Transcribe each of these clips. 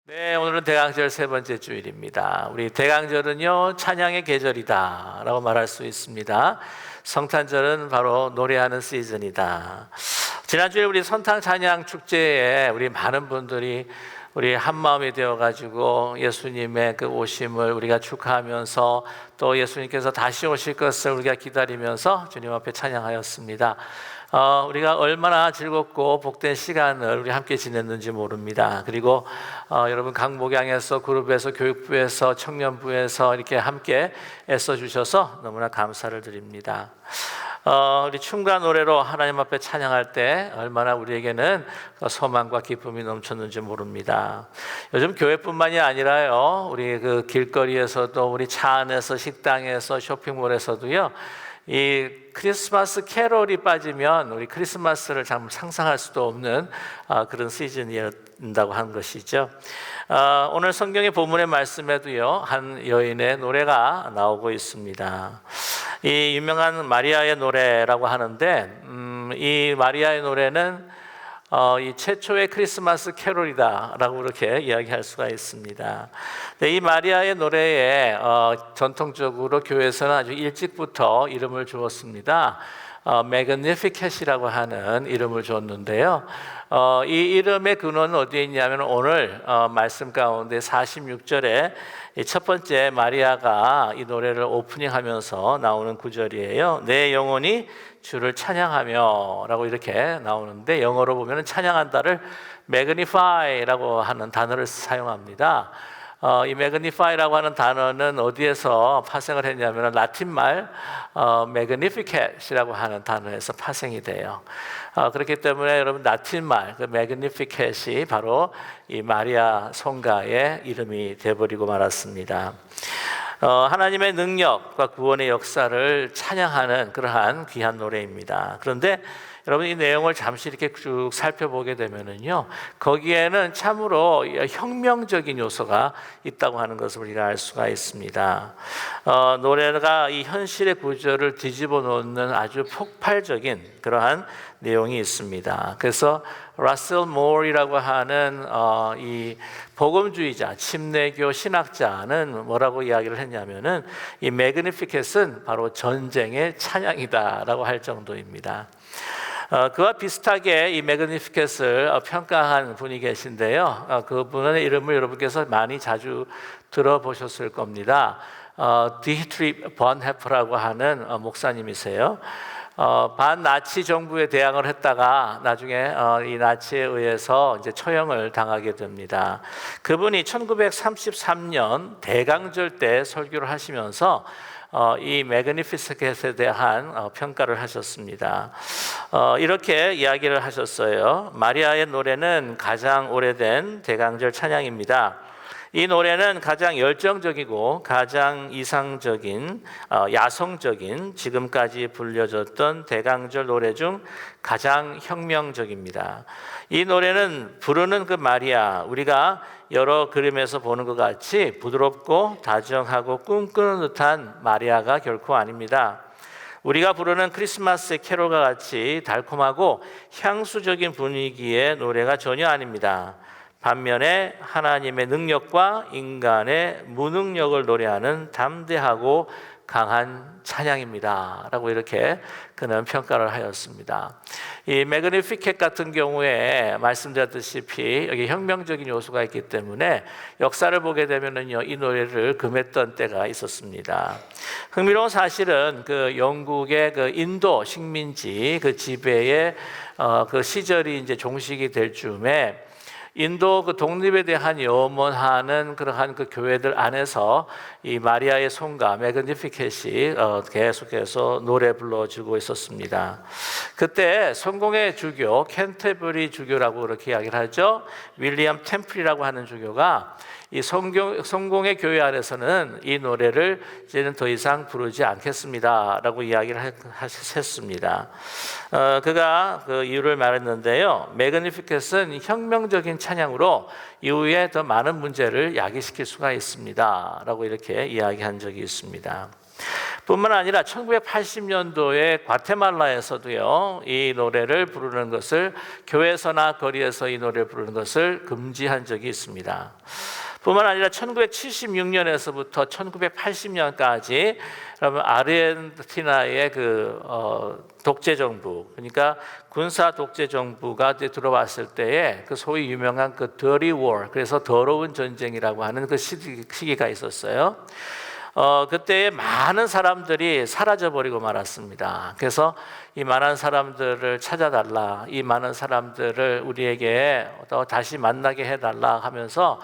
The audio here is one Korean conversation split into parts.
네, 오늘은 대강절 세 번째 주일입니다. 우리 대강절은요, 찬양의 계절이다 라고 말할 수 있습니다. 성탄절은 바로 노래하는 시즌이다. 지난주에 우리 선탕 찬양 축제에 우리 많은 분들이 우리 한마음이 되어가지고 예수님의 그 오심을 우리가 축하하면서 또 예수님께서 다시 오실 것을 우리가 기다리면서 주님 앞에 찬양하였습니다. 우리가 얼마나 즐겁고 복된 시간을 우리 함께 지냈는지 모릅니다. 그리고 여러분 각 목양에서 그룹에서 교육부에서 청년부에서 이렇게 함께 애써 주셔서 너무나 감사를 드립니다. 우리 춤과 노래로 하나님 앞에 찬양할 때 얼마나 우리에게는 소망과 기쁨이 넘쳤는지 모릅니다. 요즘 교회뿐만이 아니라요, 우리 그 길거리에서도 우리 차 안에서 식당에서 쇼핑몰에서도요, 이 크리스마스 캐롤이 빠지면 우리 크리스마스를 참 상상할 수도 없는 그런 시즌이었다고 하는 것이죠. 오늘 성경의 본문의 말씀에도요, 한 여인의 노래가 나오고 있습니다. 이 유명한 마리아의 노래라고 하는데, 이 마리아의 노래는 이 최초의 크리스마스 캐롤이다라고 그렇게 이야기할 수가 있습니다. 이 마리아의 노래에 전통적으로 교회에서는 아주 일찍부터 이름을 주었습니다. Magnificat이라고 하는 이름을 줬는데요. 이 이름의 근원은 어디에 있냐면 오늘 말씀 가운데 46절에 첫 번째 마리아가 이 노래를 오프닝하면서 나오는 구절이에요. 내 영혼이 주를 찬양하며 라고 이렇게 나오는데, 영어로 보면 찬양한다를 magnify라고 하는 단어를 사용합니다. 이 magnify라고 하는 단어는 어디에서 파생을 했냐면 라틴말 magnificat이라고 하는 단어에서 파생이 돼요. 그렇기 때문에 여러분 라틴말 그 magnificat이 바로 이 마리아 성가의 이름이 되어버리고 말았습니다. 하나님의 능력과 구원의 역사를 찬양하는 그러한 귀한 노래입니다. 그런데 여러분 이 내용을 잠시 이렇게 쭉 살펴보게 되면은요, 거기에는 참으로 혁명적인 요소가 있다고 하는 것을 우리가 알 수가 있습니다. 노래가 이 현실의 구조를 뒤집어 놓는 아주 폭발적인 그러한 내용이 있습니다. 그래서 라셀 모어이라고 하는 이 복음주의자, 침례교 신학자는 뭐라고 이야기를 했냐면은 이 매그니피켓은 바로 전쟁의 찬양이다라고 할 정도입니다. 그와 비슷하게 이 매그니피켓을 평가한 분이 계신데요. 그분의 이름을 여러분께서 많이 자주 들어보셨을 겁니다. 디히트리 번헤프라고 하는 목사님이세요. 반나치 정부에 대항을 했다가 나중에 이 나치에 의해서 이제 처형을 당하게 됩니다. 그분이 1933년 대강절 때 설교를 하시면서 이 매그니피켓에 대한 평가를 하셨습니다. 이렇게 이야기를 하셨어요. 마리아의 노래는 가장 오래된 대강절 찬양입니다. 이 노래는 가장 열정적이고 가장 이상적인 야성적인 지금까지 불려졌던 대강절 노래 중 가장 혁명적입니다. 이 노래는 부르는 그 마리아, 우리가 여러 그림에서 보는 것 같이 부드럽고 다정하고 꿈꾸는 듯한 마리아가 결코 아닙니다. 우리가 부르는 크리스마스의 캐롤과 같이 달콤하고 향수적인 분위기의 노래가 전혀 아닙니다. 반면에 하나님의 능력과 인간의 무능력을 노래하는 담대하고 강한 찬양입니다 라고 이렇게 그는 평가를 하였습니다. 이 매그니피켓 같은 경우에 말씀드렸다시피 여기 혁명적인 요소가 있기 때문에 역사를 보게 되면은요, 이 노래를 금했던 때가 있었습니다. 흥미로운 사실은 그 영국의 그 인도 식민지 그 지배의 그 시절이 이제 종식이 될 즈음에 인도 그 독립에 대한 염원하는 그러한 그 교회들 안에서 이 마리아의 송가 매그니피켓이 계속해서 노래 불러주고 있었습니다. 그때 성공의 주교 캔터버리 주교라고 그렇게 이야기를 하죠. 윌리엄 템플이라고 하는 주교가 이 성공의 교회 안에서는 이 노래를 이제는 더 이상 부르지 않겠습니다라고 이야기를 했습니다. 그가 그 이유를 말했는데요. 매그니피켓은 혁명적인 찬양으로 이후에 더 많은 문제를 야기시킬 수가 있습니다라고 이렇게 이야기한 적이 있습니다. 뿐만 아니라 1980년도에 과테말라에서도요, 이 노래를 부르는 것을, 교회에서나 거리에서 이 노래를 부르는 것을 금지한 적이 있습니다. 뿐만 아니라 1976년에서부터 1980년까지 그러면 아르헨티나의 독재 정부, 그러니까 군사 독재 정부가 들어왔을 때에 그 소위 유명한 그 Dirty War, 그래서 더러운 전쟁이라고 하는 그 시기가 있었어요. 그때에 많은 사람들이 사라져 버리고 말았습니다. 그래서 이 많은 사람들을 찾아달라, 이 많은 사람들을 우리에게 다시 만나게 해달라 하면서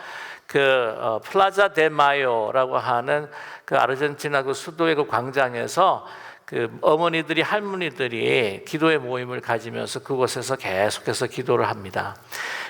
플라자 데 마요라고 하는 그 아르헨티나 그 수도의 그 광장에서 그 어머니들이, 할머니들이 기도의 모임을 가지면서 그곳에서 계속해서 기도를 합니다.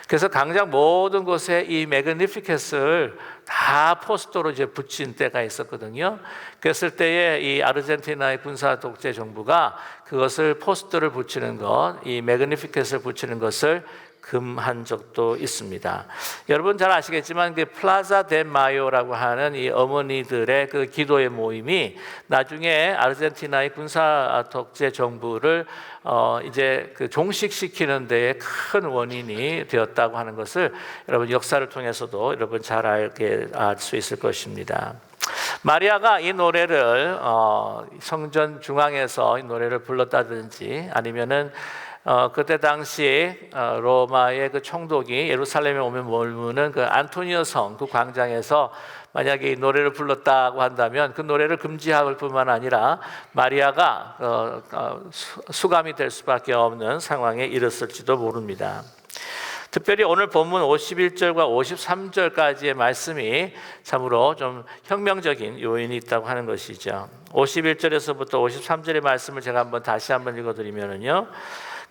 그래서 광장 모든 곳에 이 매그니피켓을 다 포스터로 이제 붙인 때가 있었거든요. 그랬을 때에 이 아르헨티나의 군사 독재 정부가 그것을 포스터를 붙이는 것, 이 매그니피켓을 붙이는 것을 금한 적도 있습니다. 여러분 잘 아시겠지만 그 플라자 데 마요라고 하는 이 어머니들의 그 기도의 모임이 나중에 아르헨티나의 군사 독재 정부를 이제 그 종식시키는 데에 큰 원인이 되었다고 하는 것을 여러분 역사를 통해서도 여러분 잘 알게 알 수 있을 것입니다. 마리아가 이 노래를 성전 중앙에서 이 노래를 불렀다든지 아니면은 그때 당시 로마의 그 총독이 예루살렘에 오면 머무는 그 안토니오 성 그 광장에서 만약에 이 노래를 불렀다고 한다면 그 노래를 금지할 뿐만 아니라 마리아가 수감이 될 수밖에 없는 상황에 이르렀을지도 모릅니다. 특별히 오늘 본문 51절과 53절까지의 말씀이 참으로 좀 혁명적인 요인이 있다고 하는 것이죠. 51절에서부터 53절의 말씀을 제가 다시 한번 읽어드리면요,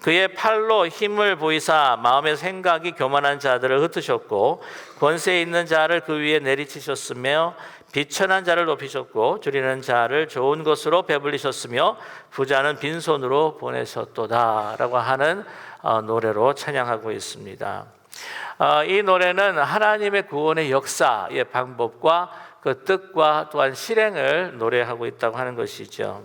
그의 팔로 힘을 보이사 마음의 생각이 교만한 자들을 흩으셨고 권세 있는 자를 그 위에 내리치셨으며 비천한 자를 높이셨고 줄이는 자를 좋은 것으로 배불리셨으며 부자는 빈손으로 보내셨도다 라고 하는 노래로 찬양하고 있습니다. 이 노래는 하나님의 구원의 역사의 방법과 그 뜻과 또한 실행을 노래하고 있다고 하는 것이죠.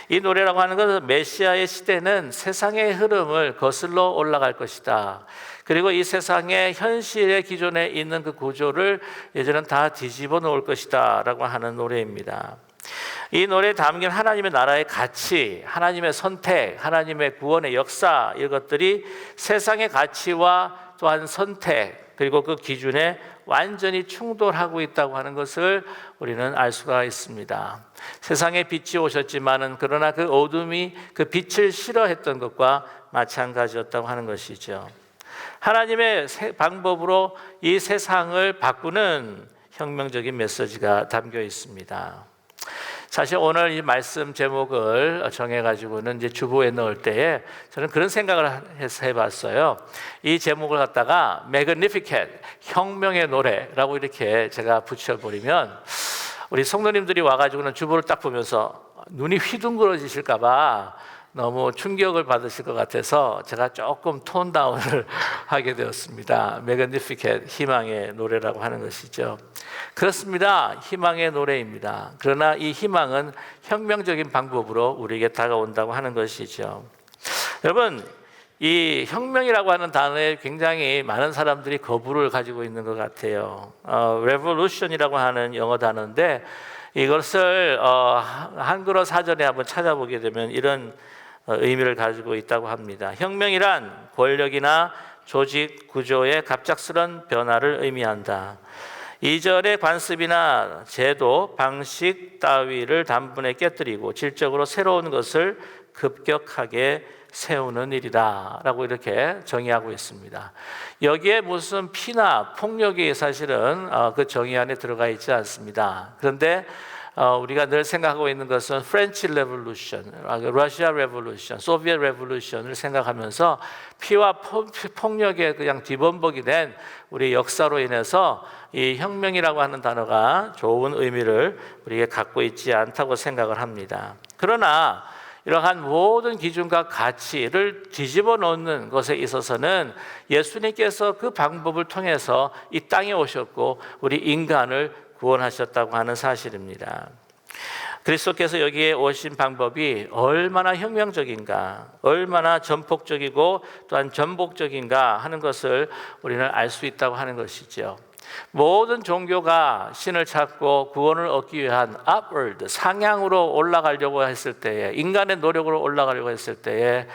이 노래라고 하는 것은 메시아의 시대는 세상의 흐름을 거슬러 올라갈 것이다. 그리고 이 세상의 현실의 기존에 있는 그 구조를 이제는 다 뒤집어 놓을 것이다 라고 하는 노래입니다. 이 노래에 담긴 하나님의 나라의 가치, 하나님의 선택, 하나님의 구원의 역사, 이것들이 세상의 가치와 또한 선택, 그리고 그 기준에 완전히 충돌하고 있다고 하는 것을 우리는 알 수가 있습니다. 세상에 빛이 오셨지만은 그러나 그 어둠이 그 빛을 싫어했던 것과 마찬가지였다고 하는 것이죠. 하나님의 방법으로 이 세상을 바꾸는 혁명적인 메시지가 담겨 있습니다. 사실 오늘 이 말씀 제목을 정해가지고는 이제 주보에 넣을 때에 저는 그런 생각을 해봤어요. 이 제목을 갖다가 Magnificent, 혁명의 노래라고 이렇게 제가 붙여버리면 우리 성도님들이 와가지고는 주보를 딱 보면서 눈이 휘둥그러지실까봐 너무 충격을 받으실 것 같아서 제가 조금 톤 다운을 하게 되었습니다. Magnificent, 희망의 노래라고 하는 것이죠. 그렇습니다. 희망의 노래입니다. 그러나 이 희망은 혁명적인 방법으로 우리에게 다가온다고 하는 것이죠. 여러분, 이 혁명이라고 하는 단어에 굉장히 많은 사람들이 거부를 가지고 있는 것 같아요. Revolution이라고 하는 영어 단어인데 이것을 한글어 사전에 한번 찾아보게 되면 이런 의미를 가지고 있다고 합니다. 혁명이란 권력이나 조직 구조의 갑작스런 변화를 의미한다. 이전의 관습이나 제도, 방식 따위를 단번에 깨뜨리고 질적으로 새로운 것을 급격하게 세우는 일이다 라고 이렇게 정의하고 있습니다. 여기에 무슨 피나 폭력이 사실은 그 정의 안에 들어가 있지 않습니다. 그런데 우리가 늘 생각하고 있는 것은 프렌치 레볼루션, 러시아 레볼루션, 소비에트 레볼루션을 생각하면서 피와 폭력에 그냥 뒤범벅이 된 우리 역사로 인해서 이 혁명이라고 하는 단어가 좋은 의미를 우리에게 갖고 있지 않다고 생각을 합니다. 그러나 이러한 모든 기준과 가치를 뒤집어 놓는 것에 있어서는 예수님께서 그 방법을 통해서 이 땅에 오셨고 우리 인간을 구원하셨다고 하는 사실입니다. 그리스도께서 여기에 오신 방법이 얼마나 혁명적인가, 얼마나 전폭적이고 또한 전복적인가 하는 것을 우리는 알 수 있다고 하는 것이죠. 모든 종교가 신을 찾고 구원을 얻기 위한 upward, 상향으로 올라가려고 했을 때에, 인간의 노력으로 올라가려고 했을 때에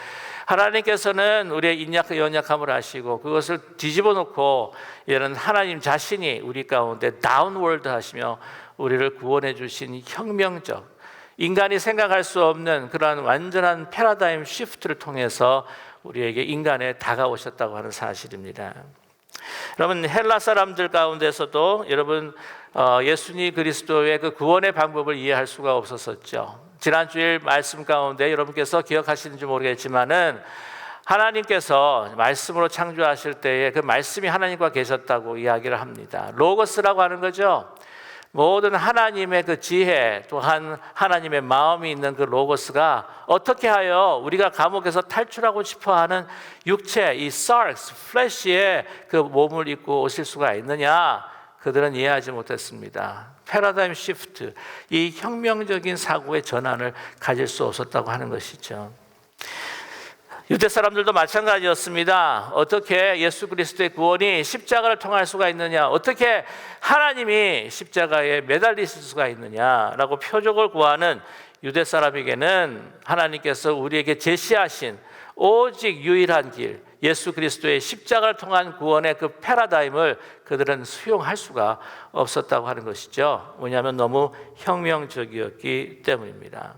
하나님께서는 우리의 연약함을 아시고 그것을 뒤집어 놓고 이런 하나님 자신이 우리 가운데 다운월드 하시며 우리를 구원해 주신 혁명적, 인간이 생각할 수 없는 그러한 완전한 패러다임 시프트를 통해서 우리에게 인간에 다가오셨다고 하는 사실입니다. 여러분, 헬라 사람들 가운데서도 여러분 예수님 그리스도의 그 구원의 방법을 이해할 수가 없었었죠. 지난주일 말씀 가운데 여러분께서 기억하시는지 모르겠지만은 하나님께서 말씀으로 창조하실 때에 그 말씀이 하나님과 계셨다고 이야기를 합니다. 로고스라고 하는 거죠. 모든 하나님의 그 지혜 또한 하나님의 마음이 있는 그 로고스가 어떻게 하여 우리가 감옥에서 탈출하고 싶어하는 육체, 이 sarx, 플래시의 그 몸을 입고 오실 수가 있느냐, 그들은 이해하지 못했습니다. 패러다임 시프트, 이 혁명적인 사고의 전환을 가질 수 없었다고 하는 것이죠. 유대 사람들도 마찬가지였습니다. 어떻게 예수 그리스도의 구원이 십자가를 통할 수가 있느냐, 어떻게 하나님이 십자가에 매달리실 수가 있느냐라고 표적을 구하는 유대 사람에게는 하나님께서 우리에게 제시하신 오직 유일한 길, 예수 그리스도의 십자가를 통한 구원의 그 패러다임을 그들은 수용할 수가 없었다고 하는 것이죠. 왜냐하면 너무 혁명적이었기 때문입니다.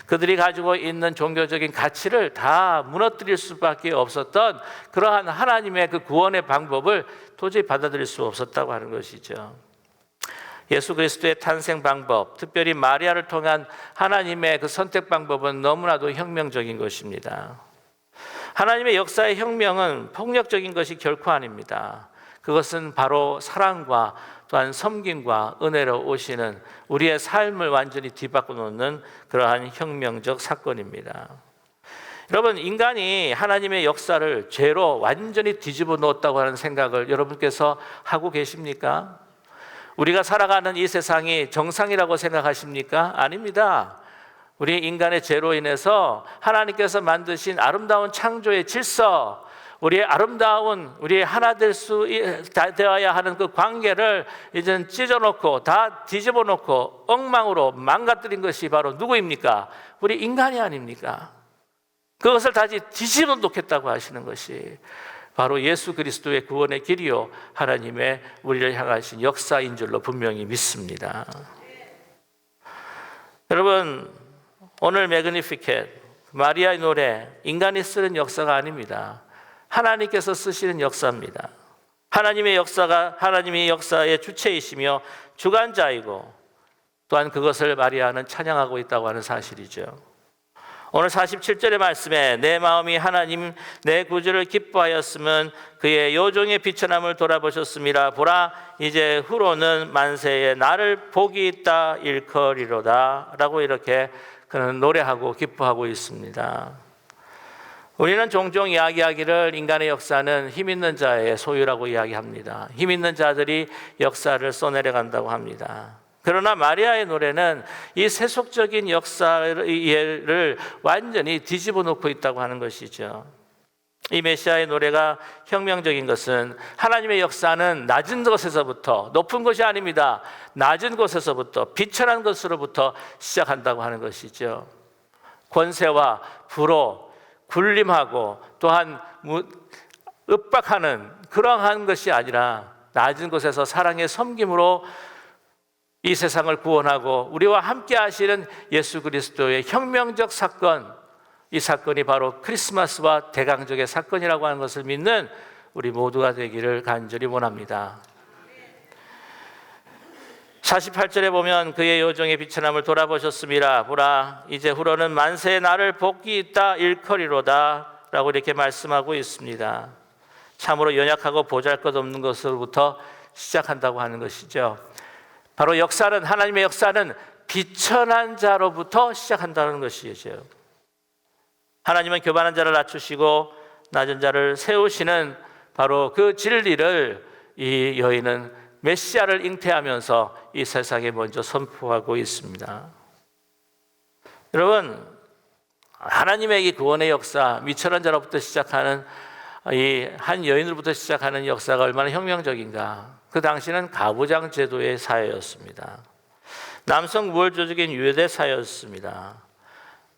그들이 가지고 있는 종교적인 가치를 다 무너뜨릴 수밖에 없었던 그러한 하나님의 그 구원의 방법을 도저히 받아들일 수 없었다고 하는 것이죠. 예수 그리스도의 탄생 방법, 특별히 마리아를 통한 하나님의 그 선택 방법은 너무나도 혁명적인 것입니다. 하나님의 역사의 혁명은 폭력적인 것이 결코 아닙니다. 그것은 바로 사랑과 또한 섬김과 은혜로 오시는 우리의 삶을 완전히 뒤바꿔 놓는 그러한 혁명적 사건입니다. 여러분, 인간이 하나님의 역사를 죄로 완전히 뒤집어 놓았다고 하는 생각을 여러분께서 하고 계십니까? 우리가 살아가는 이 세상이 정상이라고 생각하십니까? 아닙니다. 우리 인간의 죄로 인해서 하나님께서 만드신 아름다운 창조의 질서, 우리의 아름다운, 우리의 하나 될 수 되어야 하는 그 관계를 이제는 찢어놓고 다 뒤집어놓고 엉망으로 망가뜨린 것이 바로 누구입니까? 우리 인간이 아닙니까? 그것을 다시 뒤집어 놓겠다고 하시는 것이 바로 예수 그리스도의 구원의 길이요, 하나님의 우리를 향하신 역사인 줄로 분명히 믿습니다. 여러분, 오늘 매그니피켓, 마리아의 노래, 인간이 쓰는 역사가 아닙니다. 하나님께서 쓰시는 역사입니다. 하나님의 역사가 하나님의 역사의 주체이시며 주관자이고 또한 그것을 마리아는 찬양하고 있다고 하는 사실이죠. 오늘 47절의 말씀에 내 마음이 하나님 내 구주를 기뻐하였으면 그의 요종의 비천함을 돌아보셨습니다. 보라, 이제 후로는 만세에 나를 복이 있다 일컬이로다 라고 이렇게 그는 노래하고 기뻐하고 있습니다. 우리는 종종 이야기하기를 인간의 역사는 힘 있는 자의 소유라고 이야기합니다. 힘 있는 자들이 역사를 써내려간다고 합니다. 그러나 마리아의 노래는 이 세속적인 역사를 완전히 뒤집어 놓고 있다고 하는 것이죠. 이 메시아의 노래가 혁명적인 것은 하나님의 역사는 낮은 곳에서부터, 높은 것이 아닙니다. 낮은 곳에서부터, 비천한 것으로부터 시작한다고 하는 것이죠. 권세와 부로 군림하고 또한 윽박하는 그러한 것이 아니라 낮은 곳에서 사랑의 섬김으로 이 세상을 구원하고 우리와 함께 하시는 예수 그리스도의 혁명적 사건, 이 사건이 바로 크리스마스와 대강적의 사건이라고 하는 것을 믿는 우리 모두가 되기를 간절히 원합니다. 48절에 보면 그의 요정의 비천함을 돌아보셨습니다. 보라, 이제 후로는 만세에 나를 복이 있다 일컬이로다 라고 이렇게 말씀하고 있습니다. 참으로 연약하고 보잘것없는 것으로부터 시작한다고 하는 것이죠. 바로 역사는, 하나님의 역사는 비천한 자로부터 시작한다는 것이죠. 하나님은 교만한 자를 낮추시고 낮은 자를 세우시는 바로 그 진리를 이 여인은 메시아를 잉태하면서 이 세상에 먼저 선포하고 있습니다. 여러분, 하나님의 이 구원의 역사, 미천한 자로부터 시작하는 이 한 여인으로부터 시작하는 역사가 얼마나 혁명적인가. 그 당시는 가부장 제도의 사회였습니다. 남성 우월조직인 유대 사회였습니다.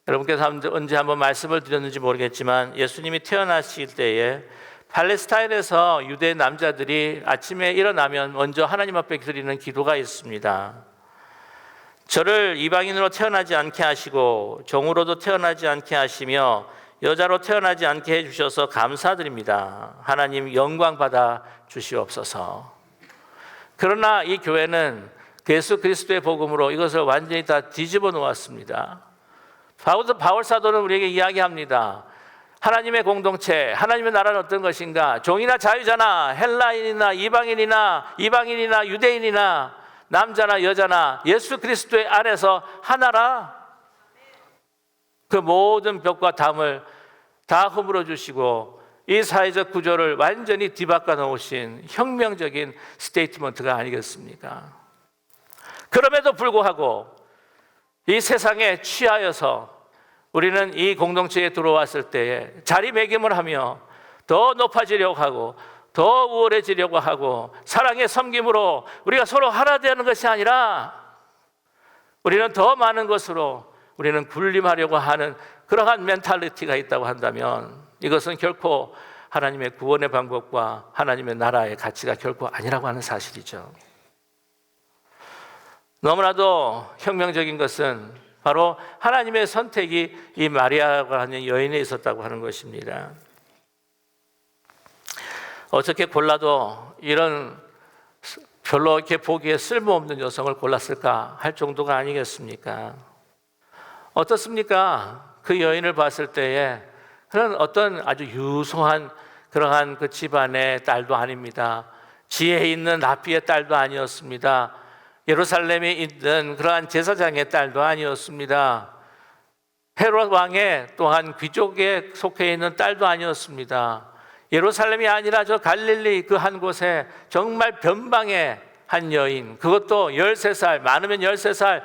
여러분께서 언제 한번 말씀을 드렸는지 모르겠지만 예수님이 태어나실 때에 팔레스타인에서 유대 남자들이 아침에 일어나면 먼저 하나님 앞에 드리는 기도가 있습니다. 저를 이방인으로 태어나지 않게 하시고 종으로도 태어나지 않게 하시며 여자로 태어나지 않게 해주셔서 감사드립니다. 하나님 영광 받아 주시옵소서. 그러나 이 교회는 예수 그리스도의 복음으로 이것을 완전히 다 뒤집어 놓았습니다. 바울 사도는 우리에게 이야기합니다. 하나님의 공동체, 하나님의 나라는 어떤 것인가? 종이나 자유자나 헬라인이나 이방인이나 유대인이나 남자나 여자나 예수 그리스도의 안에서 하나라. 그 모든 벽과 담을 다 허물어 주시고 이 사회적 구조를 완전히 뒤바꿔 놓으신 혁명적인 스테이트먼트가 아니겠습니까? 그럼에도 불구하고 이 세상에 취하여서 우리는 이 공동체에 들어왔을 때에 자리매김을 하며 더 높아지려고 하고 더 우월해지려고 하고 사랑의 섬김으로 우리가 서로 하나 되는 것이 아니라 우리는 더 많은 것으로 우리는 군림하려고 하는 그러한 멘탈리티가 있다고 한다면 이것은 결코 하나님의 구원의 방법과 하나님의 나라의 가치가 결코 아니라고 하는 사실이죠. 너무나도 혁명적인 것은 바로 하나님의 선택이 이 마리아가 하는 여인에 있었다고 하는 것입니다. 어떻게 골라도 이런 별로 이렇게 보기에 쓸모없는 여성을 골랐을까 할 정도가 아니겠습니까? 어떻습니까? 그 여인을 봤을 때에 그런 어떤 아주 유소한 그러한 그 집안의 딸도 아닙니다. 지혜 있는 라피의 딸도 아니었습니다. 예루살렘에 있는 그러한 제사장의 딸도 아니었습니다. 헤롯 왕의 또한 귀족에 속해 있는 딸도 아니었습니다. 예루살렘이 아니라 저 갈릴리 그 한 곳에 정말 변방의 한 여인, 그것도 13살, 많으면 13살,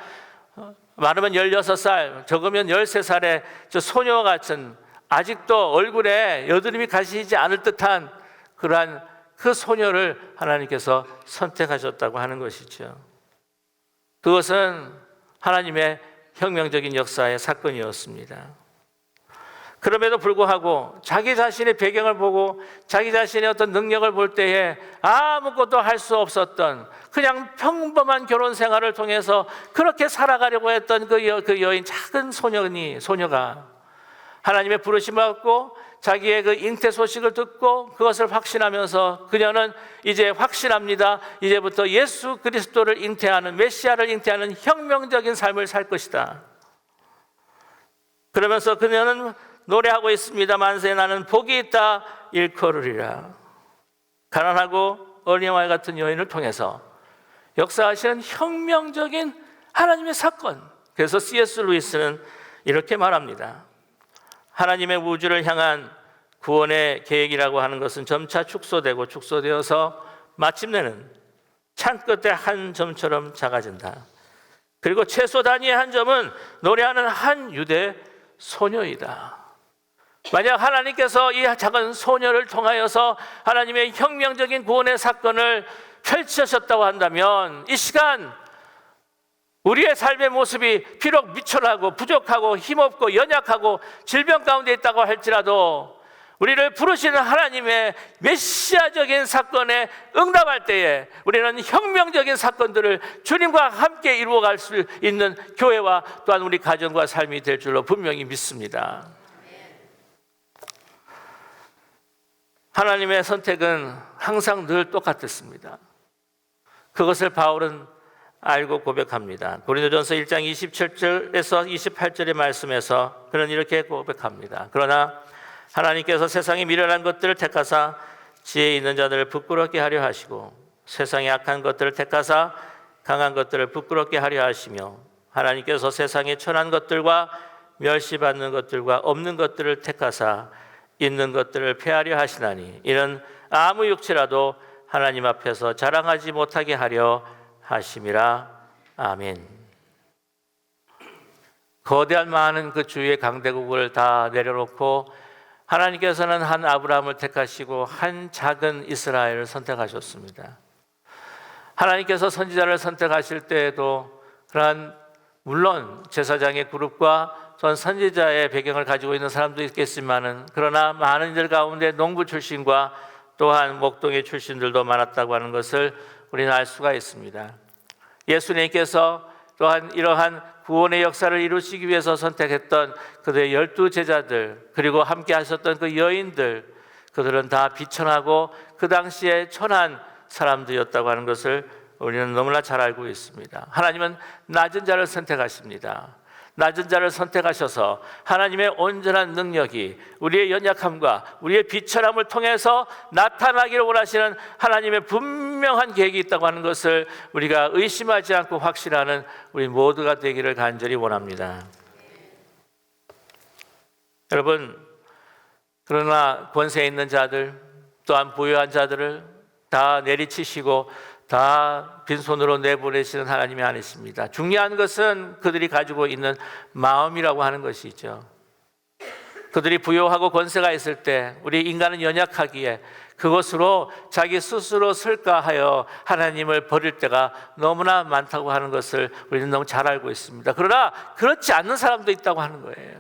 많으면 16살, 적으면 13살의 저 소녀 같은 아직도 얼굴에 여드름이 가시지 않을 듯한 그러한 그 소녀를 하나님께서 선택하셨다고 하는 것이죠. 그것은 하나님의 혁명적인 역사의 사건이었습니다. 그럼에도 불구하고 자기 자신의 배경을 보고 자기 자신의 어떤 능력을 볼 때에 아무것도 할 수 없었던 그냥 평범한 결혼 생활을 통해서 그렇게 살아가려고 했던 그 여인 작은 소녀가 하나님의 부르심을 받고 자기의 그 잉태 소식을 듣고 그것을 확신하면서 그녀는 이제 확신합니다. 이제부터 예수 그리스도를 잉태하는 메시아를 잉태하는 혁명적인 삶을 살 것이다. 그러면서 그녀는 노래하고 있습니다. 만세 나는 복이 있다 일컬으리라. 가난하고 어린아이 같은 여인을 통해서 역사하시는 혁명적인 하나님의 사건. 그래서 C.S. 루이스는 이렇게 말합니다. 하나님의 우주를 향한 구원의 계획이라고 하는 것은 점차 축소되어서 마침내는 창 끝의 한 점처럼 작아진다. 그리고 최소 단위의 한 점은 노래하는 한 유대 소녀이다. 만약 하나님께서 이 작은 소녀를 통하여서 하나님의 혁명적인 구원의 사건을 펼치셨다고 한다면 이 시간 우리의 삶의 모습이 비록 미천하고 부족하고 힘없고 연약하고 질병 가운데 있다고 할지라도 우리를 부르시는 하나님의 메시아적인 사건에 응답할 때에 우리는 혁명적인 사건들을 주님과 함께 이루어갈 수 있는 교회와 또한 우리 가정과 삶이 될 줄로 분명히 믿습니다. 하나님의 선택은 항상 늘 똑같았습니다. 그것을 바울은 알고 고백합니다. 고린도전서 1장 27절에서 28절의 말씀에서 그는 이렇게 고백합니다. 그러나 하나님께서 세상의 미련한 것들을 택하사 지혜 있는 자들을 부끄럽게 하려 하시고 세상의 악한 것들을 택하사 강한 것들을 부끄럽게 하려 하시며 하나님께서 세상의 천한 것들과 멸시받는 것들과 없는 것들을 택하사 있는 것들을 폐하려 하시나니 이는 아무 육체라도 하나님 앞에서 자랑하지 못하게 하려 하심이라. 아멘. 거대한 많은 그 주위의 강대국을 다 내려놓고 하나님께서는 한 아브라함을 택하시고 한 작은 이스라엘을 선택하셨습니다. 하나님께서 선지자를 선택하실 때에도 그러한 물론 제사장의 그룹과 전 선지자의 배경을 가지고 있는 사람도 있겠지만은 그러나 많은 이들 가운데 농부 출신과 또한 목동의 출신들도 많았다고 하는 것을 우리는 알 수가 있습니다. 예수님께서 또한 이러한 구원의 역사를 이루시기 위해서 선택했던 그들의 12 제자들 그리고 함께 하셨던 그 여인들 그들은 다 비천하고 그 당시에 천한 사람들이었다고 하는 것을 우리는 너무나 잘 알고 있습니다. 하나님은 낮은 자를 선택하십니다. 낮은 자를 선택하셔서 하나님의 온전한 능력이 우리의 연약함과 우리의 비천함을 통해서 나타나기를 원하시는 하나님의 분명한 계획이 있다고 하는 것을 우리가 의심하지 않고 확신하는 우리 모두가 되기를 간절히 원합니다. 여러분, 그러나 권세 있는 자들 또한 부유한 자들을 다 내리치시고 다 빈손으로 내보내시는 하나님이 아니십니다. 중요한 것은 그들이 가지고 있는 마음이라고 하는 것이죠. 그들이 부유하고 권세가 있을 때 우리 인간은 연약하기에 그것으로 자기 스스로 슬까하여 하나님을 버릴 때가 너무나 많다고 하는 것을 우리는 너무 잘 알고 있습니다. 그러나 그렇지 않는 사람도 있다고 하는 거예요.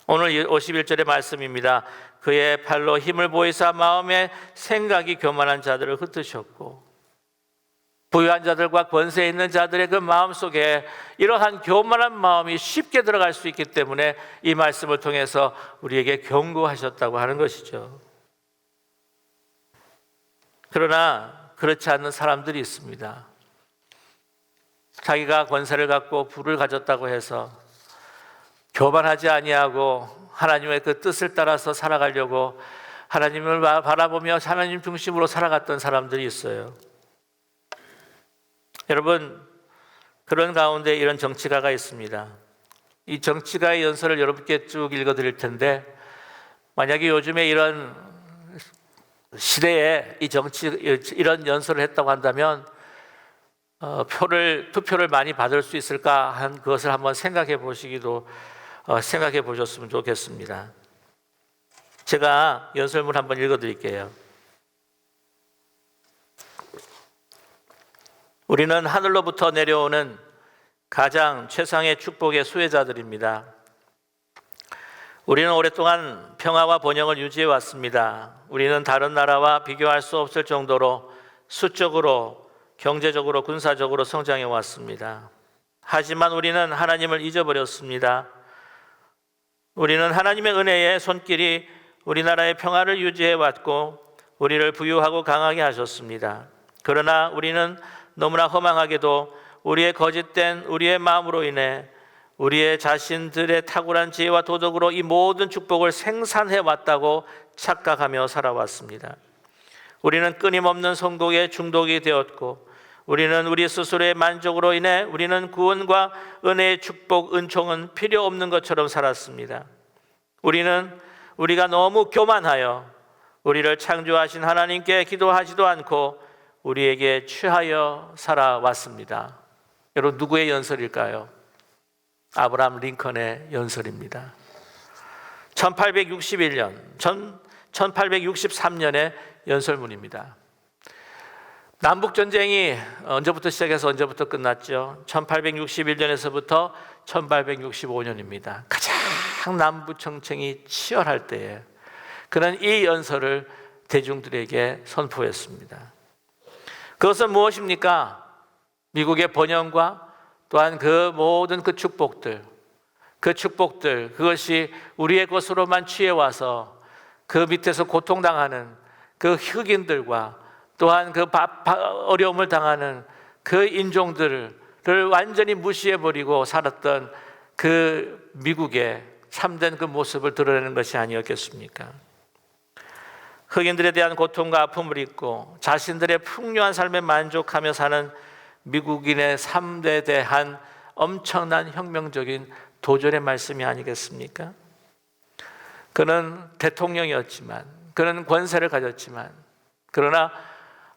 오늘 51절의 말씀입니다. 그의 팔로 힘을 보이사 마음에 생각이 교만한 자들을 흩으셨고, 부유한 자들과 권세 있는 자들의 그 마음속에 이러한 교만한 마음이 쉽게 들어갈 수 있기 때문에 이 말씀을 통해서 우리에게 경고하셨다고 하는 것이죠. 그러나 그렇지 않는 사람들이 있습니다. 자기가 권세를 갖고 부를 가졌다고 해서 교만하지 아니하고 하나님의 그 뜻을 따라서 살아가려고 하나님을 바라보며 하나님 중심으로 살아갔던 사람들이 있어요. 여러분, 그런 가운데 이런 정치가가 있습니다. 이 정치가의 연설을 여러분께 쭉 읽어드릴 텐데, 만약에 요즘에 이런 시대에 이런 연설을 했다고 한다면 투표를 많이 받을 수 있을까 한 그것을 한번 생각해 보셨으면 좋겠습니다. 제가 연설문 한번 읽어드릴게요. 우리는 하늘로부터 내려오는 가장 최상의 축복의 수혜자들입니다. 우리는 오랫동안 평화와 번영을 유지해 왔습니다. 우리는 다른 나라와 비교할 수 없을 정도로 수적으로, 경제적으로, 군사적으로 성장해 왔습니다. 하지만 우리는 하나님을 잊어버렸습니다. 우리는 하나님의 은혜의 손길이 우리나라의 평화를 유지해 왔고 우리를 부유하고 강하게 하셨습니다. 그러나 우리는 너무나 허망하게도 우리의 거짓된 우리의 마음으로 인해 우리의 자신들의 탁월한 지혜와 도덕으로 이 모든 축복을 생산해 왔다고 착각하며 살아왔습니다. 우리는 끊임없는 선곡에 중독이 되었고 우리는 우리 스스로의 만족으로 인해 우리는 구원과 은혜의 축복, 은총은 필요 없는 것처럼 살았습니다. 우리가 너무 교만하여 우리를 창조하신 하나님께 기도하지도 않고 우리에게 취하여 살아왔습니다. 여러분, 누구의 연설일까요? 아브라함 링컨의 연설입니다. 1863년의 연설문입니다. 남북전쟁이 언제부터 시작해서 언제부터 끝났죠? 1861년에서부터 1865년입니다. 가장 남북전쟁이 치열할 때에 그는 이 연설을 대중들에게 선포했습니다. 그것은 무엇입니까? 미국의 번영과 또한 그 모든 그 축복들, 그것이 우리의 것으로만 취해와서 그 밑에서 고통당하는 그 흑인들과 또한 그 어려움을 당하는 그 인종들을 완전히 무시해버리고 살았던 그 미국의 참된 그 모습을 드러내는 것이 아니었겠습니까? 흑인들에 대한 고통과 아픔을 잊고 자신들의 풍요한 삶에 만족하며 사는 미국인의 삶에 대한 엄청난 혁명적인 도전의 말씀이 아니겠습니까? 그는 대통령이었지만, 그는 권세를 가졌지만, 그러나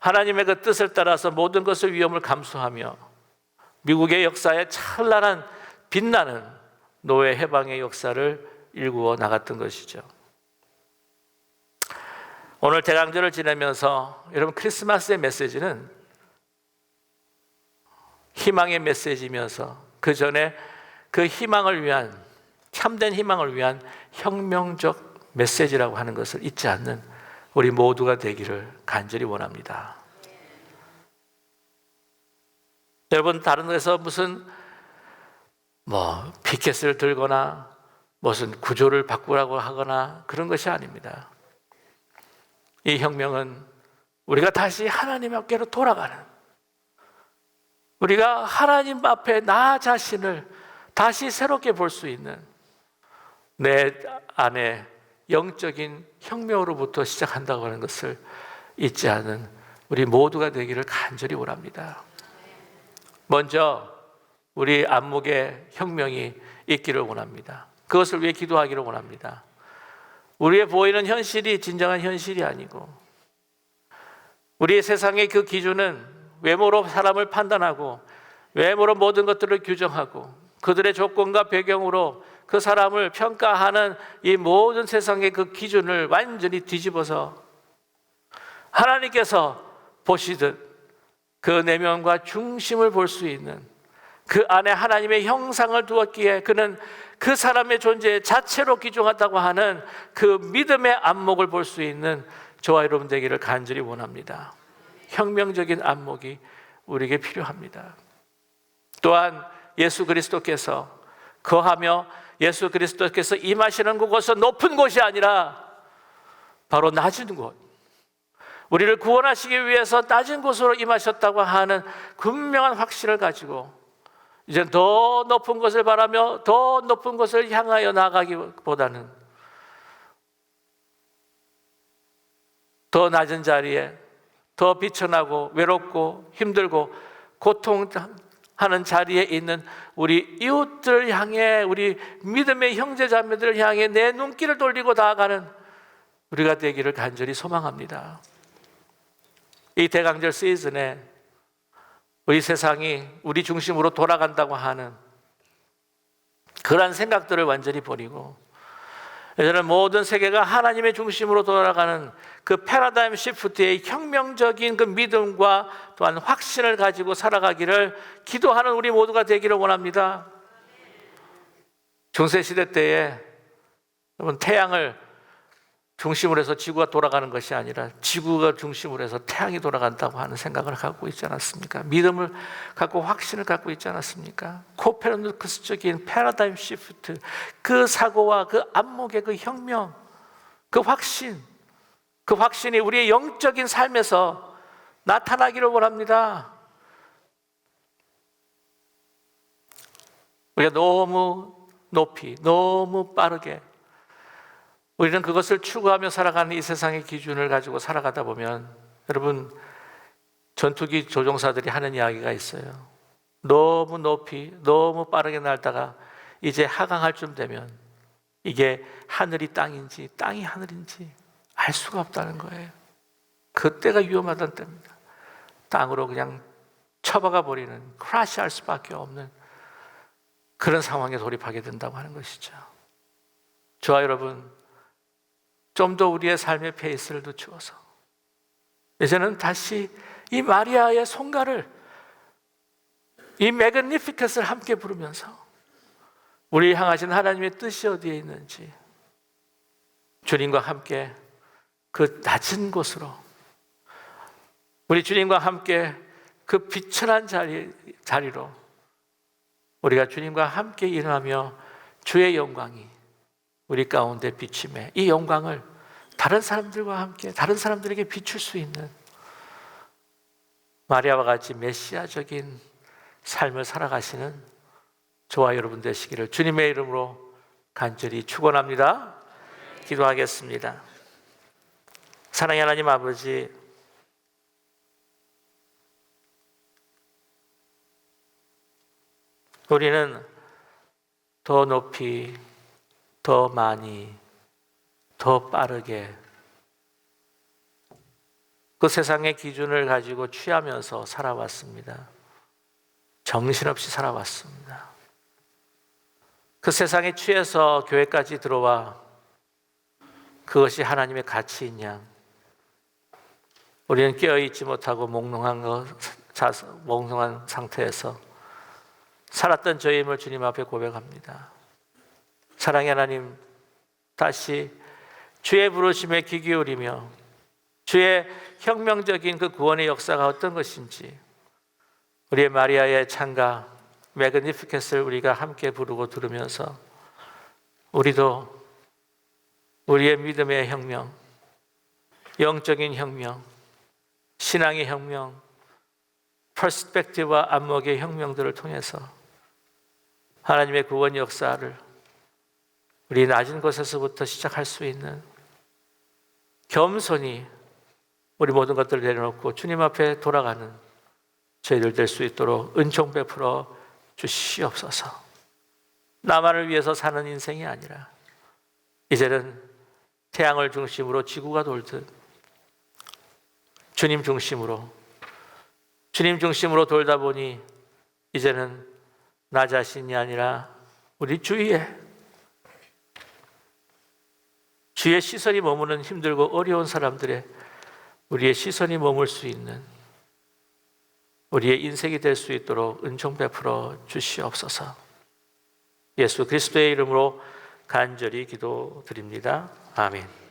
하나님의 그 뜻을 따라서 모든 것을 위험을 감수하며 미국의 역사에 찬란한 빛나는 노예 해방의 역사를 일구어 나갔던 것이죠. 오늘 대강절을 지내면서 여러분, 크리스마스의 메시지는 희망의 메시지면서 그 전에 그 희망을 위한, 참된 희망을 위한 혁명적 메시지라고 하는 것을 잊지 않는 우리 모두가 되기를 간절히 원합니다. 여러분, 다른 데서 무슨 피켓을 들거나 무슨 구조를 바꾸라고 하거나 그런 것이 아닙니다. 이 혁명은 우리가 다시 하나님 앞께로 돌아가는, 우리가 하나님 앞에 나 자신을 다시 새롭게 볼 수 있는 내 안에 영적인 혁명으로부터 시작한다고 하는 것을 잊지 않은 우리 모두가 되기를 간절히 원합니다. 먼저 우리 안목의 혁명이 있기를 원합니다. 그것을 위해 기도하기를 원합니다. 우리의 보이는 현실이 진정한 현실이 아니고, 우리의 세상의 그 기준은 외모로 사람을 판단하고 외모로 모든 것들을 규정하고 그들의 조건과 배경으로 그 사람을 평가하는 이 모든 세상의 그 기준을 완전히 뒤집어서 하나님께서 보시듯 그 내면과 중심을 볼 수 있는, 그 안에 하나님의 형상을 두었기에 그는 그 사람의 존재 자체로 귀중하다고 하는 그 믿음의 안목을 볼 수 있는 저와 여러분 되기를 간절히 원합니다. 혁명적인 안목이 우리에게 필요합니다. 또한 예수 그리스도께서 거하며 예수 그리스도께서 임하시는 그곳은 높은 곳이 아니라 바로 낮은 곳, 우리를 구원하시기 위해서 낮은 곳으로 임하셨다고 하는 분명한 확신을 가지고 이제 더 높은 것을 바라며 더 높은 것을 향하여 나가기보다는 더 낮은 자리에 더 비천하고 외롭고 힘들고 고통하는 자리에 있는 우리 이웃들을 향해, 우리 믿음의 형제자매들을 향해 내 눈길을 돌리고 나아가는 우리가 되기를 간절히 소망합니다. 이 대강절 시즌에 우리 세상이 우리 중심으로 돌아간다고 하는 그러한 생각들을 완전히 버리고 이제는 모든 세계가 하나님의 중심으로 돌아가는 그 패러다임 시프트의 혁명적인 그 믿음과 또한 확신을 가지고 살아가기를 기도하는 우리 모두가 되기를 원합니다. 중세시대 때에 여러분, 태양을 중심으로 해서 지구가 돌아가는 것이 아니라 지구가 중심으로 해서 태양이 돌아간다고 하는 생각을 갖고 있지 않았습니까? 믿음을 갖고 확신을 갖고 있지 않았습니까? 코페르니쿠스적인 패러다임 시프트, 그 사고와 그 안목의 그 혁명, 그 확신이 우리의 영적인 삶에서 나타나기를 원합니다. 우리가 너무 높이, 너무 빠르게 우리는 그것을 추구하며 살아가는 이 세상의 기준을 가지고 살아가다 보면, 여러분, 전투기 조종사들이 하는 이야기가 있어요. 너무 높이, 너무 빠르게 날다가 이제 하강할 쯤 되면 이게 하늘이 땅인지 땅이 하늘인지 알 수가 없다는 거예요. 그때가 위험하다는 때입니다. 땅으로 그냥 쳐박아 버리는, 크래시할 수밖에 없는 그런 상황에 돌입하게 된다고 하는 것이죠. 저와 여러분, 좀 더 우리의 삶의 페이스를 늦추어서 이제는 다시 이 마리아의 송가를, 이 매그니피켓을 함께 부르면서 우리 향하신 하나님의 뜻이 어디에 있는지 주님과 함께 그 낮은 곳으로, 우리 주님과 함께 그 비천한 자리로 우리가 주님과 함께 일어나며 주의 영광이 우리 가운데 비침에 이 영광을 다른 사람들과 함께 다른 사람들에게 비출 수 있는 마리아와 같이 메시아적인 삶을 살아가시는 저와 여러분 되시기를 주님의 이름으로 간절히 축원합니다. 기도하겠습니다. 사랑의 하나님 아버지, 우리는 더 높이, 더 많이, 더 빠르게 그 세상의 기준을 가지고 취하면서 살아왔습니다. 정신없이 살아왔습니다. 그 세상에 취해서 교회까지 들어와 그것이 하나님의 가치이냐? 우리는 깨어있지 못하고 몽롱한 상태에서 살았던 저임을 주님 앞에 고백합니다. 사랑의 하나님, 다시 주의 부르심에 귀 기울이며 주의 혁명적인 그 구원의 역사가 어떤 것인지 우리의 마리아의 찬가 매그니피켓을 우리가 함께 부르고 들으면서 우리도 우리의 믿음의 혁명, 영적인 혁명, 신앙의 혁명, 퍼스펙티브와 안목의 혁명들을 통해서 하나님의 구원 역사를 우리 낮은 곳에서부터 시작할 수 있는 겸손히 우리 모든 것들을 내려놓고 주님 앞에 돌아가는 저희들 될 수 있도록 은총 베풀어 주시옵소서. 나만을 위해서 사는 인생이 아니라 이제는 태양을 중심으로 지구가 돌듯 주님 중심으로 돌다 보니 이제는 나 자신이 아니라 우리 주위에 주의 시선이 머무는 힘들고 어려운 사람들의 우리의 시선이 머물 수 있는 우리의 인생이 될 수 있도록 은총 베풀어 주시옵소서. 예수 그리스도의 이름으로 간절히 기도드립니다. 아멘.